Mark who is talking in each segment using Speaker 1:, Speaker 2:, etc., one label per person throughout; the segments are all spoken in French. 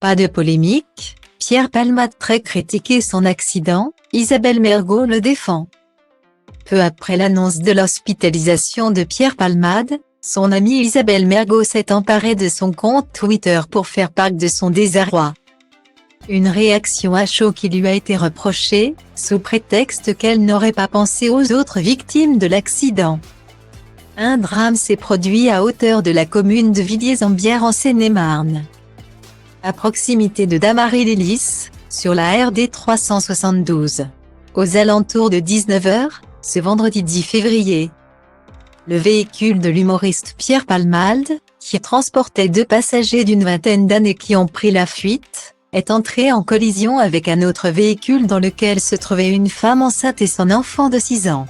Speaker 1: Pas de polémique, Pierre Palmade très critiqué son accident, Isabelle Mergo le défend. Peu après l'annonce de l'hospitalisation de Pierre Palmade, son amie Isabelle Mergo s'est emparée de son compte Twitter pour faire part de son désarroi. Une réaction à chaud qui lui a été reprochée, sous prétexte qu'elle n'aurait pas pensé aux autres victimes de l'accident. Un drame s'est produit à hauteur de la commune de Villiers-en-Bière en Seine-et-Marne. À proximité de Damary-lès-Lys, sur la RD 372. Aux alentours de 19 h, ce vendredi 10 février. Le véhicule de l'humoriste Pierre Palmade, qui transportait 2 passagers d'une vingtaine d'années qui ont pris la fuite, est entré en collision avec un autre véhicule dans lequel se trouvait une femme enceinte et son enfant de 6 ans,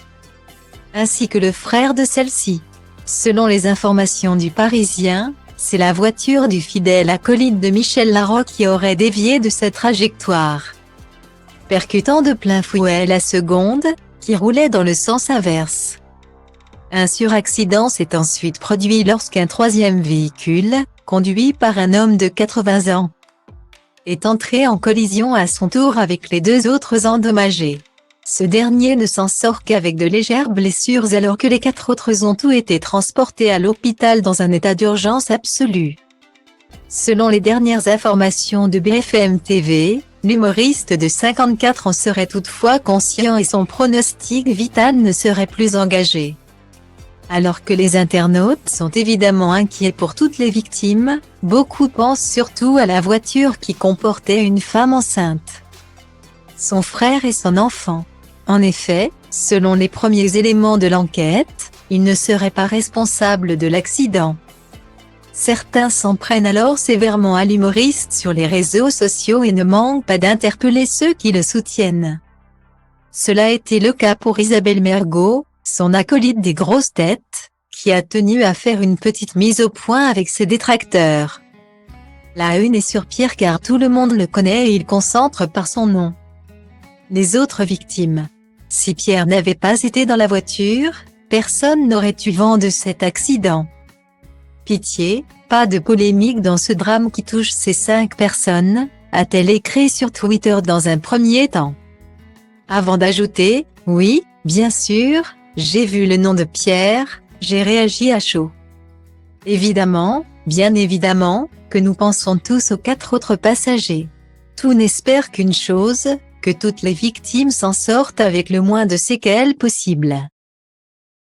Speaker 1: ainsi que le frère de celle-ci. Selon les informations du Parisien, c'est la voiture du fidèle acolyte de Michel Larocque qui aurait dévié de sa trajectoire, percutant de plein fouet la seconde, qui roulait dans le sens inverse. Un suraccident s'est ensuite produit lorsqu'un troisième véhicule, conduit par un homme de 80 ans, est entré en collision à son tour avec les 2 autres endommagés. Ce dernier ne s'en sort qu'avec de légères blessures alors que les 4 autres ont tous été transportés à l'hôpital dans un état d'urgence absolu. Selon les dernières informations de BFM TV, l'humoriste de 54 ans serait toutefois conscient et son pronostic vital ne serait plus engagé. Alors que les internautes sont évidemment inquiets pour toutes les victimes, beaucoup pensent surtout à la voiture qui comportait une femme enceinte, son frère et son enfant. En effet, selon les premiers éléments de l'enquête, il ne serait pas responsable de l'accident. Certains s'en prennent alors sévèrement à l'humoriste sur les réseaux sociaux et ne manquent pas d'interpeller ceux qui le soutiennent. Cela a été le cas pour Isabelle Mergo, son acolyte des grosses têtes, qui a tenu à faire une petite mise au point avec ses détracteurs. La une est sur Pierre car tout le monde le connaît et il concentre par son nom les autres victimes. Si Pierre n'avait pas été dans la voiture, personne n'aurait eu vent de cet accident. Pitié, pas de polémique dans ce drame qui touche ces 5 personnes, a-t-elle écrit sur Twitter dans un premier temps. Avant d'ajouter, oui, bien sûr, j'ai vu le nom de Pierre, j'ai réagi à chaud. Évidemment, bien évidemment, que nous pensons tous aux 4 autres passagers. Tout n'espère qu'une chose, que toutes les victimes s'en sortent avec le moins de séquelles possible.